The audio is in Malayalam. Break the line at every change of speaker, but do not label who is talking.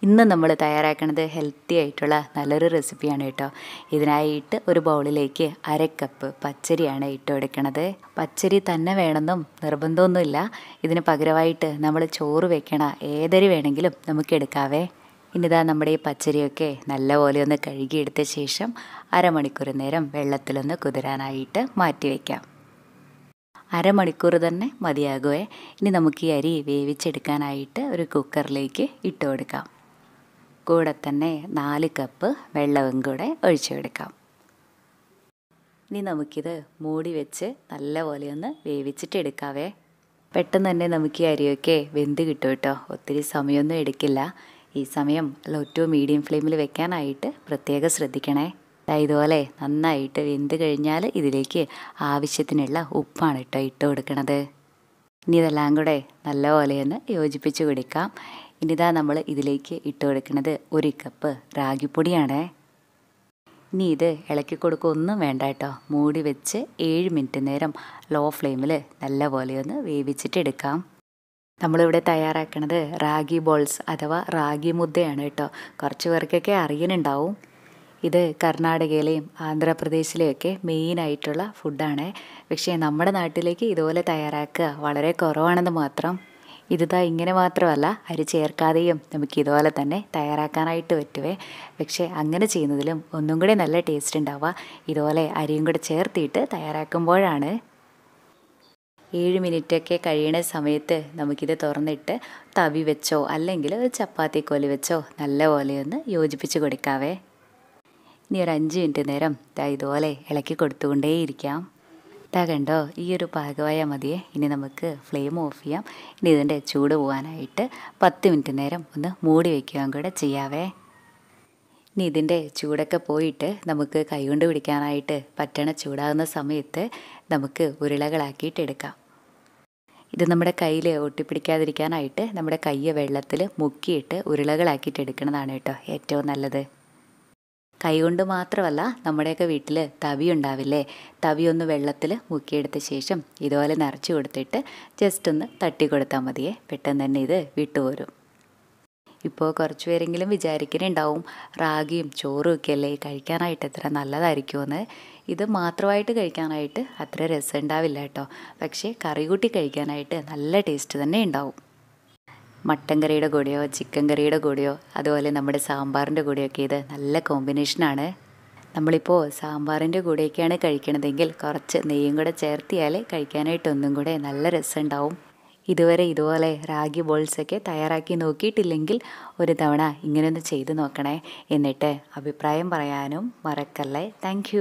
ഇന്ന് നമ്മൾ തയ്യാറാക്കുന്നത് ഹെൽത്തി ആയിട്ടുള്ള നല്ലൊരു റെസിപ്പിയാണ് കേട്ടോ. ഇതിനായിട്ട് ഒരു ബൗളിലേക്ക് 1/2 കപ്പ് പച്ചരിയാണ് ഇട്ട് കൊടുക്കുന്നത്. പച്ചരി തന്നെ വേണമെന്നും നിർബന്ധമൊന്നുമില്ല. ഇതിന് പകരമായിട്ട് നമ്മൾ ചോറ് വെക്കണ ഏതരി വേണമെങ്കിലും നമുക്ക് എടുക്കാവേ. ഇനിതാ നമ്മുടെ ഈ പച്ചരിയൊക്കെ നല്ലപോലെ ഒന്ന് കഴുകിയെടുത്ത ശേഷം അരമണിക്കൂർ നേരം വെള്ളത്തിലൊന്ന് കുതിരാനായിട്ട് മാറ്റി വയ്ക്കാം. അരമണിക്കൂർ തന്നെ മതിയാകുമേ. ഇനി നമുക്ക് ഈ അരി വേവിച്ചെടുക്കാനായിട്ട് ഒരു കുക്കറിലേക്ക് ഇട്ട് കൊടുക്കാം. കൂടെ തന്നെ 4 കപ്പ് വെള്ളവും കൂടെ ഒഴിച്ചു കൊടുക്കാം. ഇനി നമുക്കിത് മൂടി വെച്ച് നല്ലപോലെ ഒന്ന് വേവിച്ചിട്ട് എടുക്കാവേ. പെട്ടെന്ന് തന്നെ നമുക്ക് ഈ അരിയൊക്കെ വെന്ത് കിട്ടും കേട്ടോ. ഒത്തിരി സമയമൊന്നും എടുക്കില്ല. ഈ സമയം ലോ ടു മീഡിയം ഫ്ലെയിമിൽ വെക്കാനായിട്ട് പ്രത്യേകം ശ്രദ്ധിക്കണേ. ഇതുപോലെ നന്നായിട്ട് വെന്ത് കഴിഞ്ഞാൽ ഇതിലേക്ക് ആവശ്യത്തിനുള്ള ഉപ്പാണ് കേട്ടോ ഇട്ട് കൊടുക്കണത്. ഇനി ഇതെല്ലാം കൂടെ നല്ലപോലെ ഒന്ന് യോജിപ്പിച്ച് കൊടുക്കാം. ഇനിതാ നമ്മൾ ഇതിലേക്ക് ഇട്ട് കൊടുക്കുന്നത് 1 കപ്പ് റാഗിപ്പൊടിയാണ്. ഇനി ഇത് ഇളക്കി കൊടുക്കുകയൊന്നും വേണ്ട കേട്ടോ. മൂടി വെച്ച് 7 മിനിറ്റ് നേരം ലോ ഫ്ലെയിമിൽ നല്ലപോലെ ഒന്ന് വേവിച്ചിട്ട് എടുക്കാം. നമ്മളിവിടെ തയ്യാറാക്കുന്നത് റാഗി ബോൾസ് അഥവാ റാഗി മുദ്ദയാണ് കേട്ടോ. കുറച്ച് പേർക്കൊക്കെ അറിയുന്നുണ്ടാവും. ഇത് കർണാടകയിലെയും ആന്ധ്രാപ്രദേശിലെയൊക്കെ മെയിനായിട്ടുള്ള ഫുഡാണ്. പക്ഷേ നമ്മുടെ നാട്ടിലേക്ക് ഇതുപോലെ തയ്യാറാക്കുക വളരെ കുറവാണെന്ന് മാത്രം. ഇതാ ഇങ്ങനെ മാത്രമല്ല, അരി ചേർക്കാതെയും നമുക്ക് ഇതുപോലെ തന്നെ തയ്യാറാക്കാനായിട്ട് പറ്റുവേ. പക്ഷേ അങ്ങനെ ചെയ്യുന്നതിലും ഒന്നും കൂടി നല്ല ടേസ്റ്റ് ഉണ്ടാവുക ഇതുപോലെ അരിയും കൂടെ ചേർത്തിട്ട് തയ്യാറാക്കുമ്പോഴാണ്. 7 മിനിറ്റൊക്കെ കഴിയണ സമയത്ത് നമുക്കിത് തുറന്നിട്ട് തവി വെച്ചോ അല്ലെങ്കിൽ ഒരു ചപ്പാത്തി കോല് വെച്ചോ നല്ലപോലെ ഒന്ന് യോജിപ്പിച്ച് കൊടുക്കാവേ. ഇനി ഒരു 5 മിനിറ്റ് നേരം ഇതുപോലെ ഇളക്കി കൊടുത്തുകൊണ്ടേയിരിക്കാം. കണ്ടോ, ഈ ഒരു പാകമായ മതിയെ. ഇനി നമുക്ക് ഫ്ലെയിം ഓഫ് ചെയ്യാം. ഇനി ഇതിൻ്റെ ചൂട് പോകാനായിട്ട് 10 മിനിറ്റ് നേരം ഒന്ന് മൂടി വയ്ക്കുകയും കൂടെ ചെയ്യാവേ. ഇനി ഇതിൻ്റെ ചൂടൊക്കെ പോയിട്ട് നമുക്ക് കൈകൊണ്ട് പിടിക്കാനായിട്ട് പറ്റണ ചൂടാകുന്ന സമയത്ത് നമുക്ക് ഉരുളകളാക്കിയിട്ട് എടുക്കാം. ഇത് നമ്മുടെ കയ്യിൽ ഒട്ടിപ്പിടിക്കാതിരിക്കാനായിട്ട് നമ്മുടെ കയ്യ് വെള്ളത്തിൽ മുക്കിയിട്ട് ഉരുളകളാക്കിയിട്ട് എടുക്കുന്നതാണ് കേട്ടോ ഏറ്റവും നല്ലത്. കൈകൊണ്ട് മാത്രമല്ല, നമ്മുടെയൊക്കെ വീട്ടിൽ തവി ഉണ്ടാവില്ലേ, തവി ഒന്ന് വെള്ളത്തിൽ മുക്കിയെടുത്ത ശേഷം ഇതുപോലെ നിറച്ച് കൊടുത്തിട്ട് ജസ്റ്റ് ഒന്ന് തട്ടി കൊടുത്താൽ മതിയേ. പെട്ടെന്ന് തന്നെ ഇത് വിട്ടുപോരും. ഇപ്പോൾ കുറച്ച് പേരെങ്കിലും വിചാരിക്കുന്നുണ്ടാവും റാഗിയും ചോറും ഒക്കെ അല്ലേ കഴിക്കാനായിട്ട് എത്ര നല്ലതായിരിക്കുമെന്ന്. ഇത് മാത്രമായിട്ട് കഴിക്കാനായിട്ട് അത്ര രസം ഉണ്ടാവില്ല കേട്ടോ. പക്ഷേ കറി കൂട്ടി കഴിക്കാനായിട്ട് നല്ല ടേസ്റ്റ് തന്നെ ഉണ്ടാവും. മട്ടൻ കറിയുടെ കൂടെയോ ചിക്കൻ കറിയുടെ കൂടെയോ അതുപോലെ നമ്മുടെ സാമ്പാറിൻ്റെ കൂടെയൊക്കെ ഇത് നല്ല കോമ്പിനേഷനാണ്. നമ്മളിപ്പോൾ സാമ്പാറിൻ്റെ കൂടെയൊക്കെയാണ് കഴിക്കണതെങ്കിൽ കുറച്ച് നെയ്യും കൂടെ ചേർത്തിയാൽ കഴിക്കാനായിട്ട് ഒന്നും കൂടെ നല്ല രസമുണ്ടാവും. ഇതുവരെ ഇതുപോലെ റാഗി ബോൾസൊക്കെ തയ്യാറാക്കി നോക്കിയിട്ടില്ലെങ്കിൽ ഒരു തവണ ഇങ്ങനെയൊന്ന് ചെയ്ത് നോക്കണേ. എന്നിട്ട് അഭിപ്രായം പറയാനും മറക്കല്ലേ. താങ്ക്